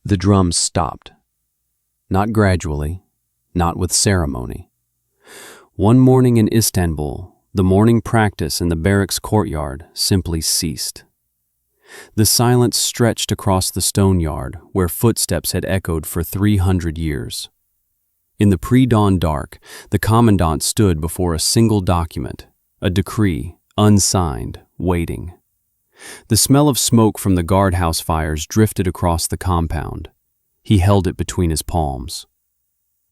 The drums stopped. Not gradually, not with ceremony. One morning in Istanbul, the morning practice in the barracks courtyard simply ceased. The silence stretched across the stone yard where footsteps had echoed for 300 years. In the pre-dawn dark, the commandant stood before a single document, a decree, unsigned, waiting. The smell of smoke from the guardhouse fires drifted across the compound. He held it between his palms.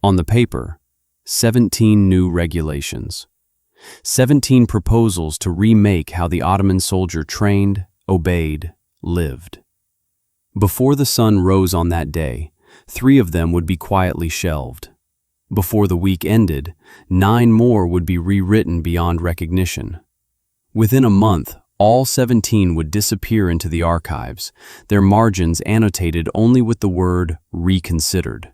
On the paper, 17 new regulations. 17 proposals to remake how the Ottoman soldier trained, obeyed, lived. Before the sun rose on that day, 3 of them would be quietly shelved. Before the week ended, 9 more would be rewritten beyond recognition. Within a month, all 17 would disappear into the archives, their margins annotated only with the word reconsidered.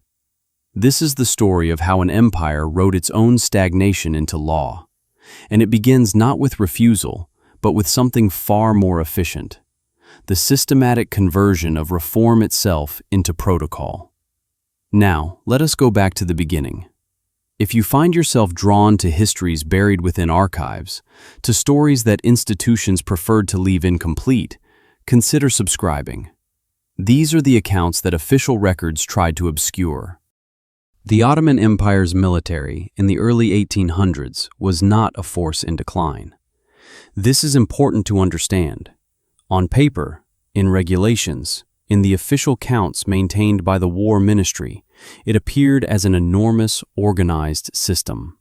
This is the story of how an empire wrote its own stagnation into law. And it begins not with refusal, but with something far more efficient: the systematic conversion of reform itself into protocol. Now, let us go back to the beginning. If you find yourself drawn to histories buried within archives, to stories that institutions preferred to leave incomplete, consider subscribing. These are the accounts that official records tried to obscure. The Ottoman Empire's military in the early 1800s was not a force in decline. This is important to understand. On paper, in regulations, in the official counts maintained by the War Ministry, it appeared as an enormous, organized system.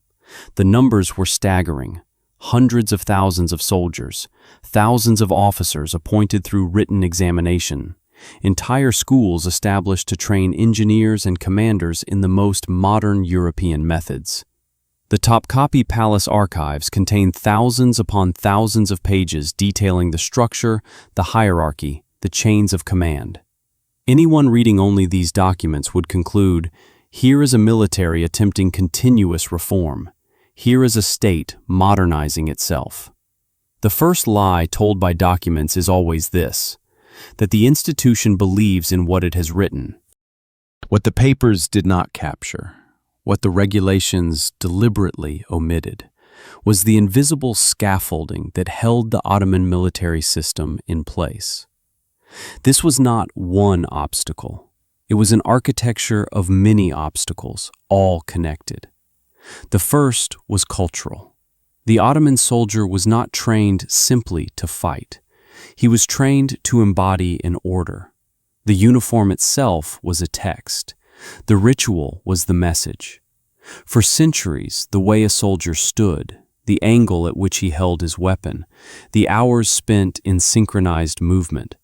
The numbers were staggering: hundreds of thousands of soldiers, thousands of officers appointed through written examination, entire schools established to train engineers and commanders in the most modern European methods. The Topkapi Palace archives contain thousands upon thousands of pages detailing the structure, the hierarchy, the chains of command. Anyone reading only these documents would conclude, here is a military attempting continuous reform. Here is a state modernizing itself. The first lie told by documents is always this: that the institution believes in what it has written. What the papers did not capture, what the regulations deliberately omitted, was the invisible scaffolding that held the Ottoman military system in place. This was not one obstacle. It was an architecture of many obstacles, all connected. The first was cultural. The Ottoman soldier was not trained simply to fight. He was trained to embody an order. The uniform itself was a text. The ritual was the message. For centuries, the way a soldier stood, the angle at which he held his weapon, the hours spent in synchronized movement,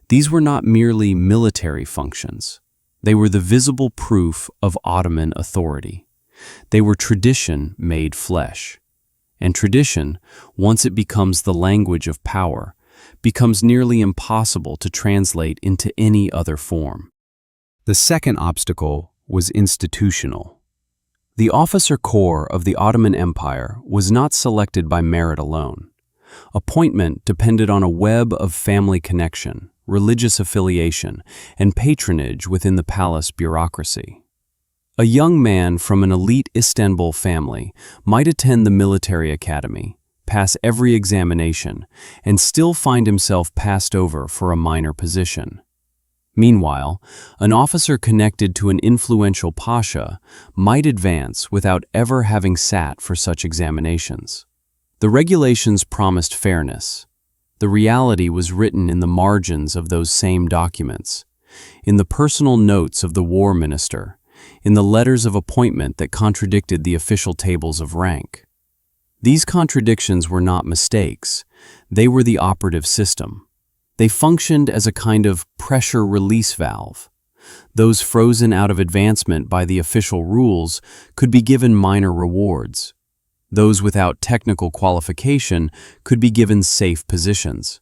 these were not merely military functions. They were the visible proof of Ottoman authority. They were tradition made flesh. And tradition, once it becomes the language of power, becomes nearly impossible to translate into any other form. The second obstacle was institutional. The officer corps of the Ottoman Empire was not selected by merit alone. Appointment depended on a web of family connection, religious affiliation, and patronage within the palace bureaucracy. A young man from an elite Istanbul family might attend the military academy, pass every examination, and still find himself passed over for a minor position. Meanwhile, an officer connected to an influential pasha might advance without ever having sat for such examinations. The regulations promised fairness. The reality was written in the margins of those same documents, in the personal notes of the war minister, in the letters of appointment that contradicted the official tables of rank. These contradictions were not mistakes. They were the operative system. They functioned as a kind of pressure release valve. Those frozen out of advancement by the official rules could be given minor rewards. Those without technical qualification could be given safe positions.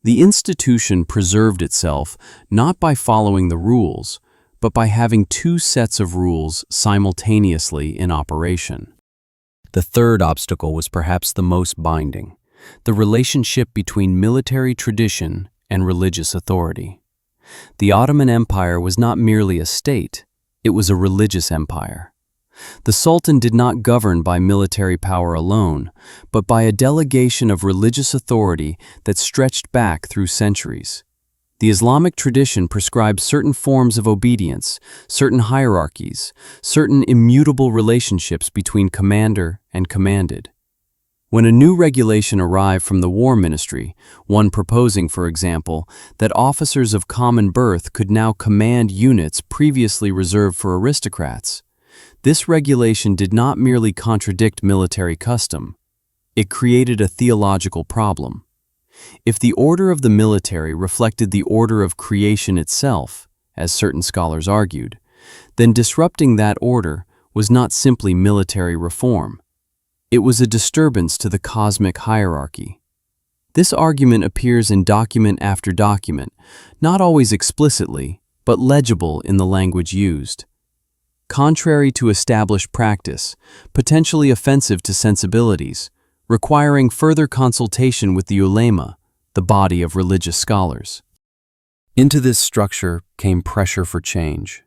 The institution preserved itself not by following the rules, but by having 2 sets of rules simultaneously in operation. The third obstacle was perhaps the most binding: the relationship between military tradition and religious authority. The Ottoman Empire was not merely a state, it was a religious empire. The Sultan did not govern by military power alone, but by a delegation of religious authority that stretched back through centuries. The Islamic tradition prescribed certain forms of obedience, certain hierarchies, certain immutable relationships between commander and commanded. When a new regulation arrived from the War Ministry, one proposing, for example, that officers of common birth could now command units previously reserved for aristocrats, this regulation did not merely contradict military custom, it created a theological problem. If the order of the military reflected the order of creation itself, as certain scholars argued, then disrupting that order was not simply military reform. It was a disturbance to the cosmic hierarchy. This argument appears in document after document, not always explicitly, but legible in the language used. Contrary to established practice, potentially offensive to sensibilities, requiring further consultation with the ulema, the body of religious scholars. Into this structure came pressure for change.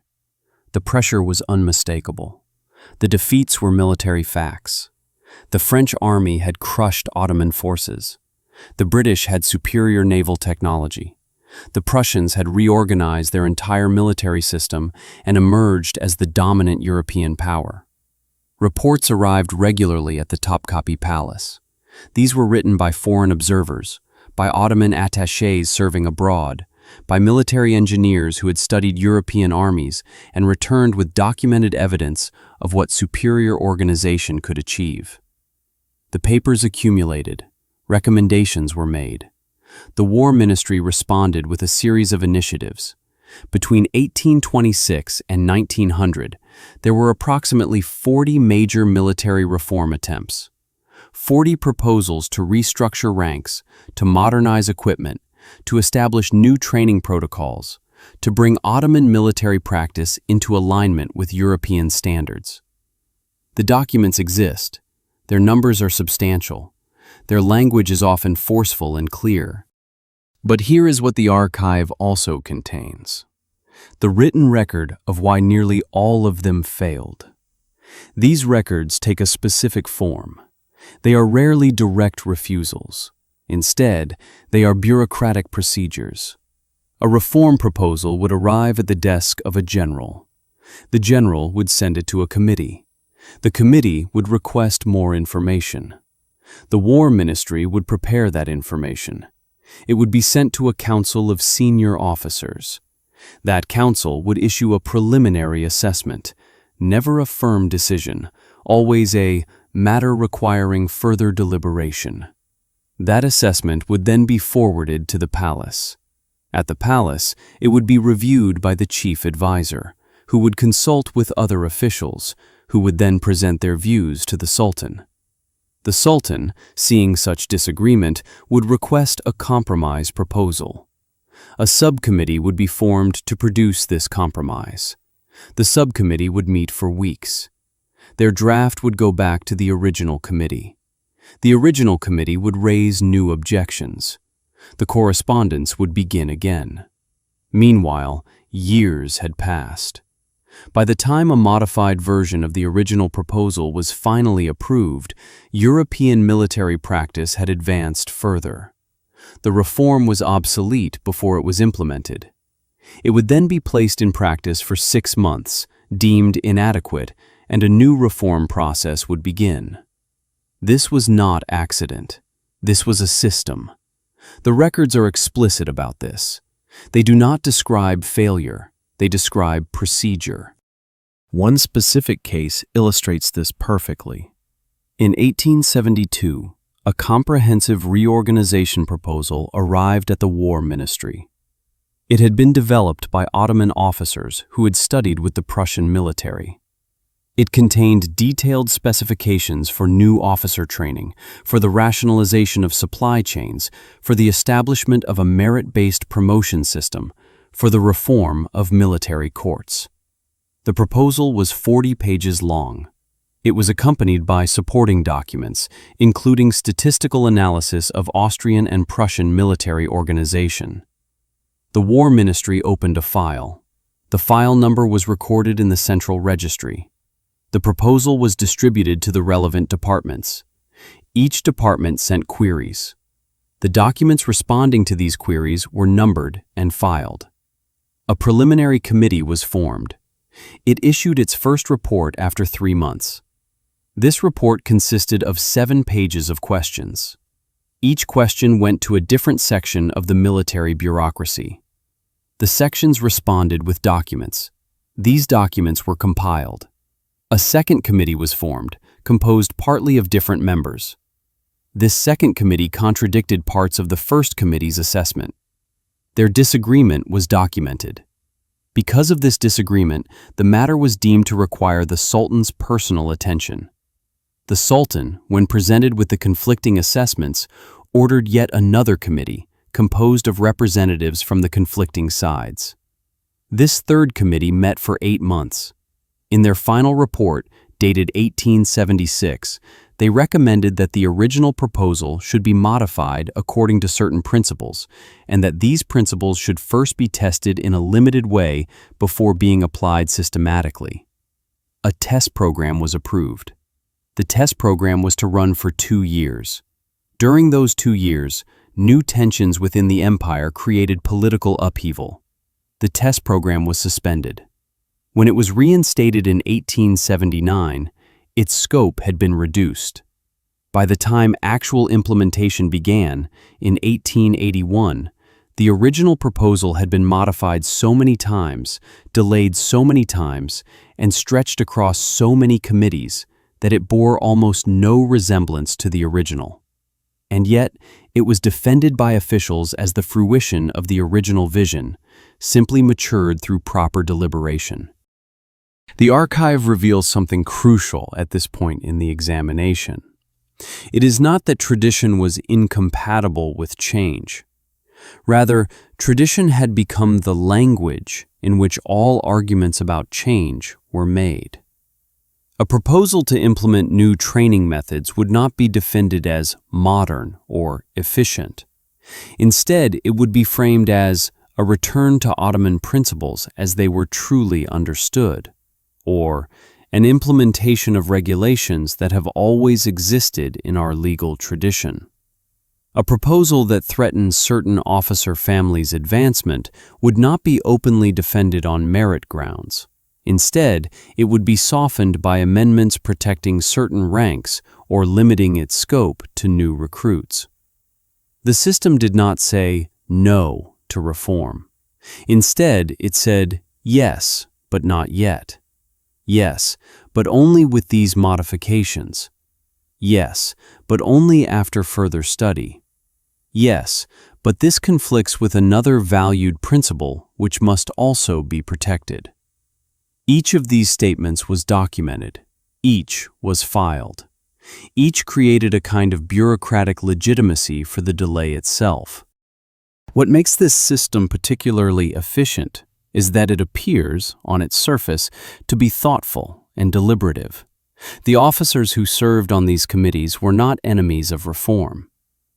The pressure was unmistakable. The defeats were military facts. The French army had crushed Ottoman forces. The British had superior naval technology. The Prussians had reorganized their entire military system and emerged as the dominant European power. Reports arrived regularly at the Topkapi Palace. These were written by foreign observers, by Ottoman attachés serving abroad, by military engineers who had studied European armies and returned with documented evidence of what superior organization could achieve. The papers accumulated, recommendations were made. The War Ministry responded with a series of initiatives. Between 1826 and 1900, there were approximately 40 major military reform attempts. 40 proposals to restructure ranks, to modernize equipment, to establish new training protocols, to bring Ottoman military practice into alignment with European standards. The documents exist. Their numbers are substantial. Their language is often forceful and clear. But here is what the archive also contains: the written record of why nearly all of them failed. These records take a specific form. They are rarely direct refusals. Instead, they are bureaucratic procedures. A reform proposal would arrive at the desk of a general. The general would send it to a committee. The committee would request more information. The War Ministry would prepare that information. It would be sent to a council of senior officers. That council would issue a preliminary assessment, never a firm decision, always a matter requiring further deliberation. That assessment would then be forwarded to the palace. At the palace, it would be reviewed by the chief advisor, who would consult with other officials, who would then present their views to the Sultan. The Sultan, seeing such disagreement, would request a compromise proposal. A subcommittee would be formed to produce this compromise. The subcommittee would meet for weeks. Their draft would go back to the original committee. The original committee would raise new objections. The correspondence would begin again. Meanwhile, years had passed. By the time a modified version of the original proposal was finally approved, European military practice had advanced further. The reform was obsolete before it was implemented. It would then be placed in practice for 6 months, deemed inadequate, and a new reform process would begin. This was not accident. This was a system. The records are explicit about this. They do not describe failure. They describe procedure. One specific case illustrates this perfectly. In 1872, a comprehensive reorganization proposal arrived at the War Ministry. It had been developed by Ottoman officers who had studied with the Prussian military. It contained detailed specifications for new officer training, for the rationalization of supply chains, for the establishment of a merit-based promotion system, for the reform of military courts. The proposal was 40 pages long. It was accompanied by supporting documents, including statistical analysis of Austrian and Prussian military organization. The War Ministry opened a file. The file number was recorded in the central registry. The proposal was distributed to the relevant departments. Each department sent queries. The documents responding to these queries were numbered and filed. A preliminary committee was formed. It issued its first report after 3 months. This report consisted of 7 pages of questions. Each question went to a different section of the military bureaucracy. The sections responded with documents. These documents were compiled. A second committee was formed, composed partly of different members. This second committee contradicted parts of the first committee's assessment. Their disagreement was documented. Because of this disagreement, the matter was deemed to require the Sultan's personal attention. The Sultan, when presented with the conflicting assessments, ordered yet another committee, composed of representatives from the conflicting sides. This third committee met for 8 months. In their final report, dated 1876, they recommended that the original proposal should be modified according to certain principles, and that these principles should first be tested in a limited way before being applied systematically. A test program was approved. The test program was to run for 2 years. During those 2 years, new tensions within the empire created political upheaval. The test program was suspended. When it was reinstated in 1879, its scope had been reduced. By the time actual implementation began, in 1881, the original proposal had been modified so many times, delayed so many times, and stretched across so many committees that it bore almost no resemblance to the original. And yet, it was defended by officials as the fruition of the original vision, simply matured through proper deliberation. The archive reveals something crucial at this point in the examination. It is not that tradition was incompatible with change. Rather, tradition had become the language in which all arguments about change were made. A proposal to implement new training methods would not be defended as modern or efficient. Instead, it would be framed as a return to Ottoman principles as they were truly understood, or an implementation of regulations that have always existed in our legal tradition. A proposal that threatened certain officer families' advancement would not be openly defended on merit grounds. Instead, it would be softened by amendments protecting certain ranks or limiting its scope to new recruits. The system did not say no to reform. Instead, it said yes, but not yet. Yes, but only with these modifications. Yes, but only after further study. Yes, but this conflicts with another valued principle which must also be protected. Each of these statements was documented. Each was filed. Each created a kind of bureaucratic legitimacy for the delay itself. What makes this system particularly efficient is that it appears, on its surface, to be thoughtful and deliberative. The officers who served on these committees were not enemies of reform.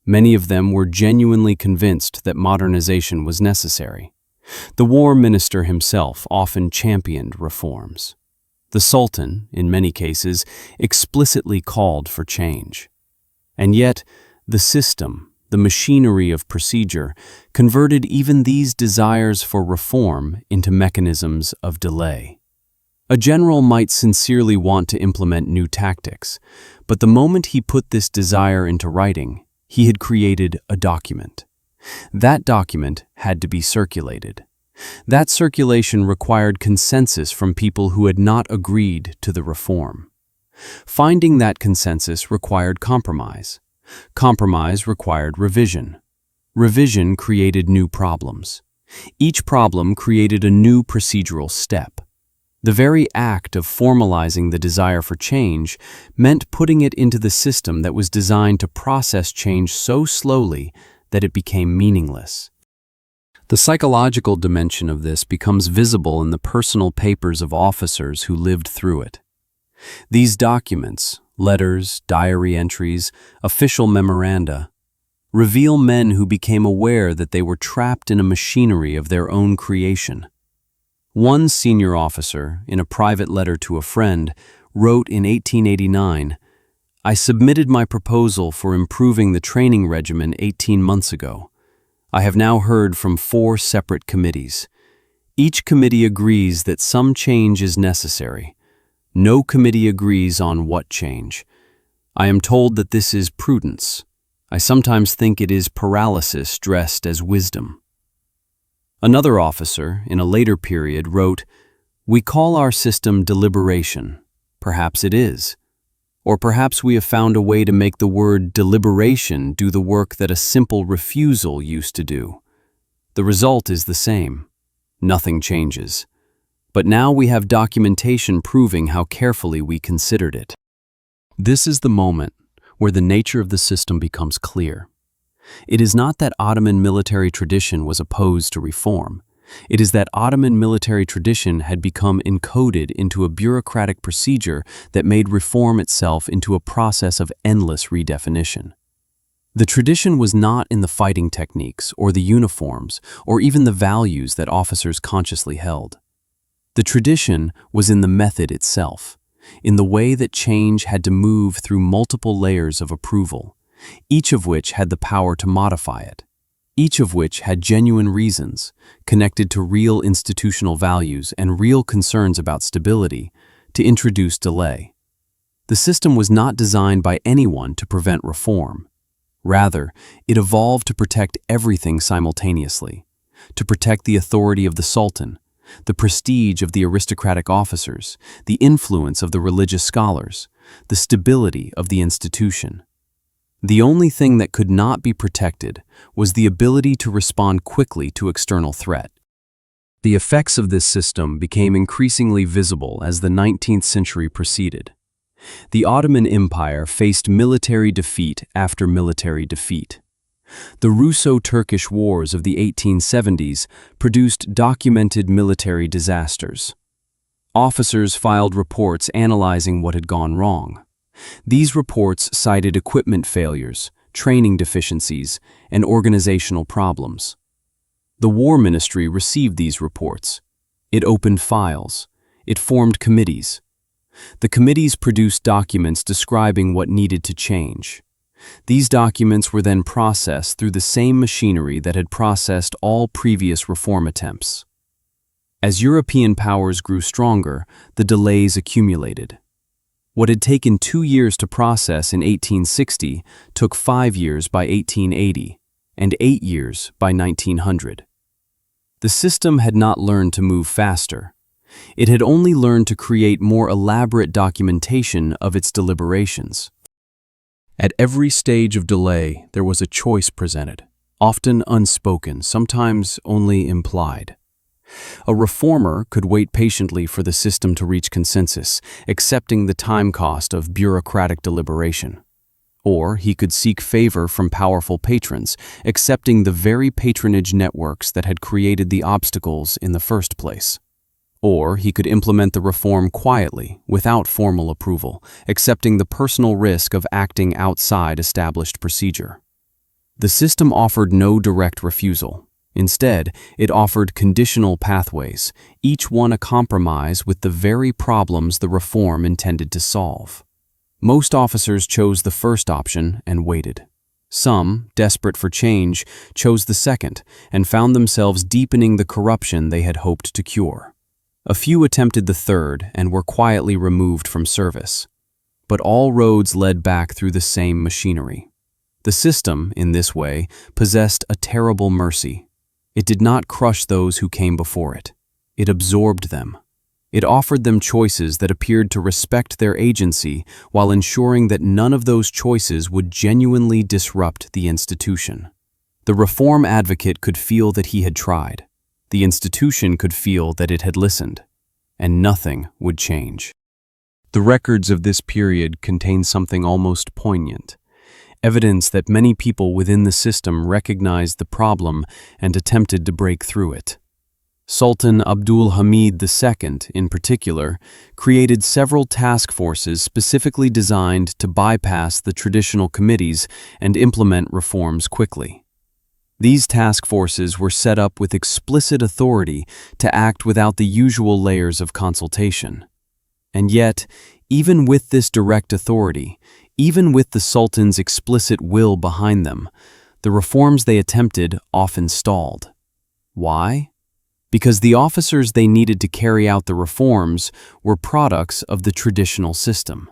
Many of them were genuinely convinced that modernization was necessary. The war minister himself often championed reforms. The Sultan, in many cases, explicitly called for change. And yet, the system, the machinery of procedure, converted even these desires for reform into mechanisms of delay. A general might sincerely want to implement new tactics, but the moment he put this desire into writing, he had created a document. That document had to be circulated. That circulation required consensus from people who had not agreed to the reform. Finding that consensus required compromise. Compromise required revision. Revision created new problems. Each problem created a new procedural step. The very act of formalizing the desire for change meant putting it into the system that was designed to process change so slowly that it became meaningless. The psychological dimension of this becomes visible in the personal papers of officers who lived through it. These documents, letters, diary entries, official memoranda, reveal men who became aware that they were trapped in a machinery of their own creation. One senior officer, in a private letter to a friend, wrote in 1889, "I submitted my proposal for improving the training regimen 18 months ago. I have now heard from 4 separate committees. Each committee agrees that some change is necessary. No committee agrees on what change. I am told that this is prudence. I sometimes think it is paralysis dressed as wisdom." Another officer, in a later period, wrote, "We call our system deliberation. Perhaps it is. Or perhaps we have found a way to make the word deliberation do the work that a simple refusal used to do. The result is the same. Nothing changes. But now we have documentation proving how carefully we considered it." This is the moment where the nature of the system becomes clear. It is not that Ottoman military tradition was opposed to reform. It is that Ottoman military tradition had become encoded into a bureaucratic procedure that made reform itself into a process of endless redefinition. The tradition was not in the fighting techniques or the uniforms or even the values that officers consciously held. The tradition was in the method itself, in the way that change had to move through multiple layers of approval, each of which had the power to modify it, each of which had genuine reasons, connected to real institutional values and real concerns about stability, to introduce delay. The system was not designed by anyone to prevent reform. Rather, it evolved to protect everything simultaneously, to protect the authority of the Sultan, the prestige of the aristocratic officers, the influence of the religious scholars, the stability of the institution. The only thing that could not be protected was the ability to respond quickly to external threat. The effects of this system became increasingly visible as the 19th century proceeded. The Ottoman Empire faced military defeat after military defeat. The Russo-Turkish Wars of the 1870s produced documented military disasters. Officers filed reports analyzing what had gone wrong. These reports cited equipment failures, training deficiencies, and organizational problems. The War Ministry received these reports. It opened files. It formed committees. The committees produced documents describing what needed to change. These documents were then processed through the same machinery that had processed all previous reform attempts. As European powers grew stronger, the delays accumulated. What had taken 2 years to process in 1860 took 5 years by 1880, and 8 years by 1900. The system had not learned to move faster. It had only learned to create more elaborate documentation of its deliberations. At every stage of delay, there was a choice presented, often unspoken, sometimes only implied. A reformer could wait patiently for the system to reach consensus, accepting the time cost of bureaucratic deliberation. Or he could seek favor from powerful patrons, accepting the very patronage networks that had created the obstacles in the first place. Or he could implement the reform quietly, without formal approval, accepting the personal risk of acting outside established procedure. The system offered no direct refusal. Instead, it offered conditional pathways, each one a compromise with the very problems the reform intended to solve. Most officers chose the first option and waited. Some, desperate for change, chose the second and found themselves deepening the corruption they had hoped to cure. A few attempted the third and were quietly removed from service. But all roads led back through the same machinery. The system, in this way, possessed a terrible mercy. It did not crush those who came before it. It absorbed them. It offered them choices that appeared to respect their agency while ensuring that none of those choices would genuinely disrupt the institution. The reform advocate could feel that he had tried. The institution could feel that it had listened, and nothing would change. The records of this period contain something almost poignant, evidence that many people within the system recognized the problem and attempted to break through it. Sultan Abdul Hamid II, in particular, created several task forces specifically designed to bypass the traditional committees and implement reforms quickly. These task forces were set up with explicit authority to act without the usual layers of consultation. And yet, even with this direct authority, even with the Sultan's explicit will behind them, the reforms they attempted often stalled. Why? Because the officers they needed to carry out the reforms were products of the traditional system.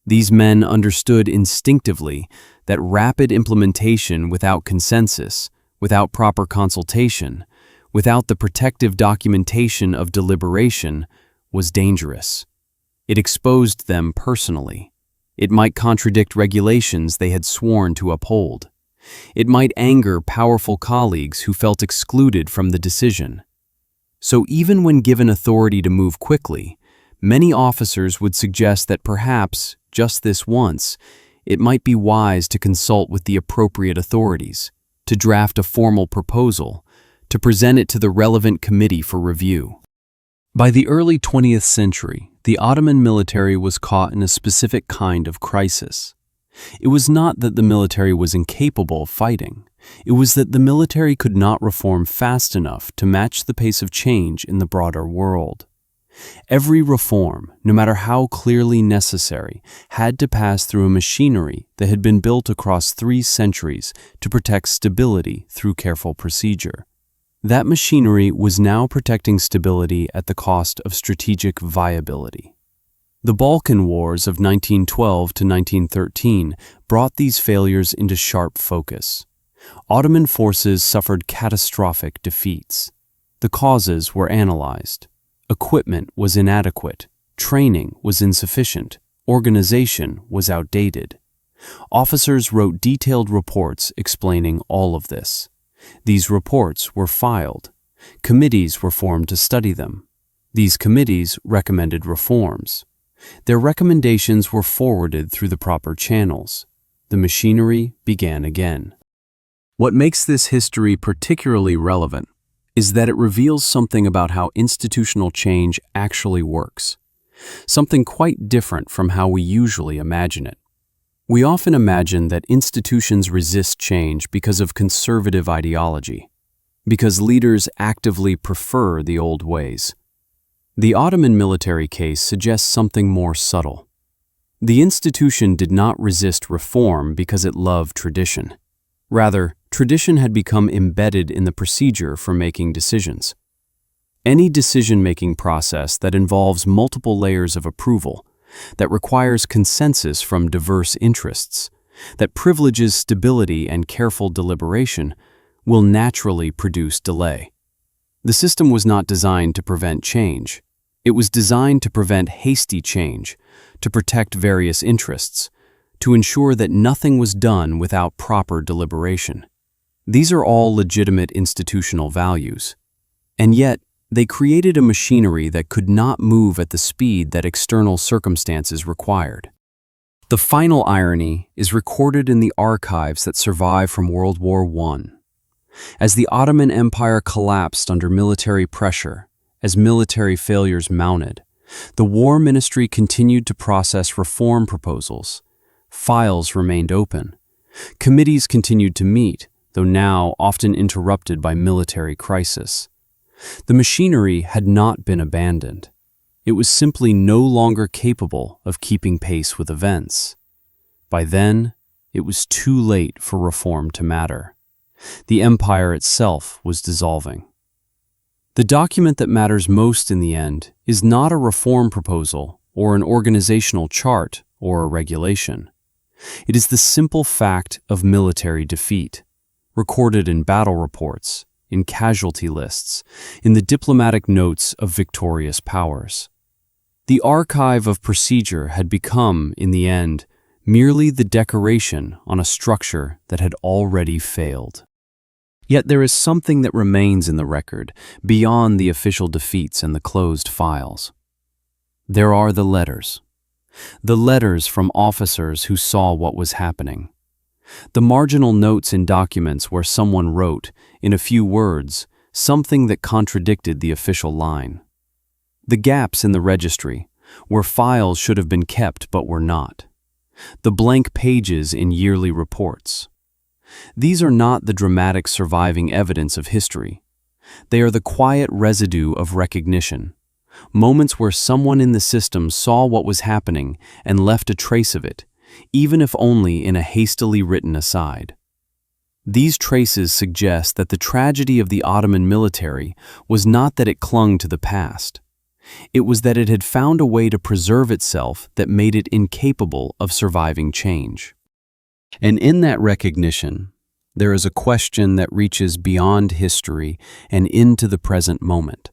These men understood instinctively that rapid implementation without consensus, without proper consultation, without the protective documentation of deliberation, was dangerous. It exposed them personally. It might contradict regulations they had sworn to uphold. It might anger powerful colleagues who felt excluded from the decision. So even when given authority to move quickly, many officers would suggest that perhaps, just this once, it might be wise to consult with the appropriate authorities, to draft a formal proposal, to present it to the relevant committee for review. By the early 20th century, the Ottoman military was caught in a specific kind of crisis. It was not that the military was incapable of fighting. It was that the military could not reform fast enough to match the pace of change in the broader world. Every reform, no matter how clearly necessary, had to pass through a machinery that had been built across 3 centuries to protect stability through careful procedure. That machinery was now protecting stability at the cost of strategic viability. The Balkan Wars of 1912 to 1913 brought these failures into sharp focus. Ottoman forces suffered catastrophic defeats. The causes were analyzed. Equipment was inadequate. Training was insufficient. Organization was outdated. Officers wrote detailed reports explaining all of this. These reports were filed. Committees were formed to study them. These committees recommended reforms. Their recommendations were forwarded through the proper channels. The machinery began again. What makes this history particularly relevant is that it reveals something about how institutional change actually works, something quite different from how we usually imagine it. We often imagine that institutions resist change because of conservative ideology, because leaders actively prefer the old ways. The Ottoman military case suggests something more subtle. The institution did not resist reform because it loved tradition. Rather, tradition had become embedded in the procedure for making decisions. Any decision-making process that involves multiple layers of approval, that requires consensus from diverse interests, that privileges stability and careful deliberation, will naturally produce delay. The system was not designed to prevent change. It was designed to prevent hasty change, to protect various interests, to ensure that nothing was done without proper deliberation. These are all legitimate institutional values. And yet, they created a machinery that could not move at the speed that external circumstances required. The final irony is recorded in the archives that survive from World War I. As the Ottoman Empire collapsed under military pressure, as military failures mounted, the War Ministry continued to process reform proposals. Files remained open. Committees continued to meet, though now often interrupted by military crisis. The machinery had not been abandoned. It was simply no longer capable of keeping pace with events. By then, it was too late for reform to matter. The empire itself was dissolving. The document that matters most in the end is not a reform proposal or an organizational chart or a regulation. It is the simple fact of military defeat, recorded in battle reports, in casualty lists, in the diplomatic notes of victorious powers. The archive of procedure had become, in the end, merely the decoration on a structure that had already failed. Yet there is something that remains in the record beyond the official defeats and the closed files. There are the letters. The letters from officers who saw what was happening. The marginal notes in documents where someone wrote, in a few words, something that contradicted the official line. The gaps in the registry, where files should have been kept but were not. The blank pages in yearly reports. These are not the dramatic surviving evidence of history. They are the quiet residue of recognition, moments where someone in the system saw what was happening and left a trace of it, even if only in a hastily written aside. These traces suggest that the tragedy of the Ottoman military was not that it clung to the past. It was that it had found a way to preserve itself that made it incapable of surviving change. And in that recognition, there is a question that reaches beyond history and into the present moment.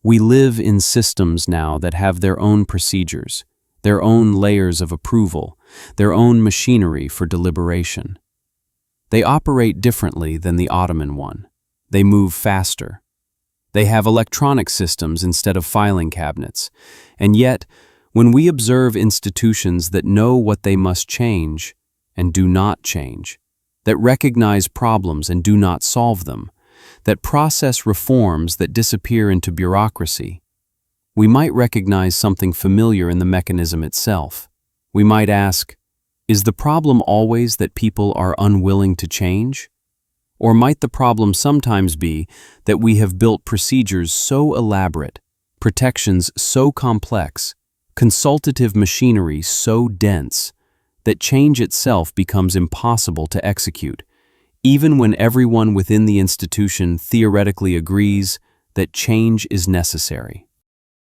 We live in systems now that have their own procedures, their own layers of approval, their own machinery for deliberation. They operate differently than the Ottoman one. They move faster. They have electronic systems instead of filing cabinets. And yet, when we observe institutions that know what they must change and do not change, that recognize problems and do not solve them, that process reforms that disappear into bureaucracy, we might recognize something familiar in the mechanism itself. We might ask, is the problem always that people are unwilling to change? Or might the problem sometimes be that we have built procedures so elaborate, protections so complex, consultative machinery so dense, that change itself becomes impossible to execute, even when everyone within the institution theoretically agrees that change is necessary?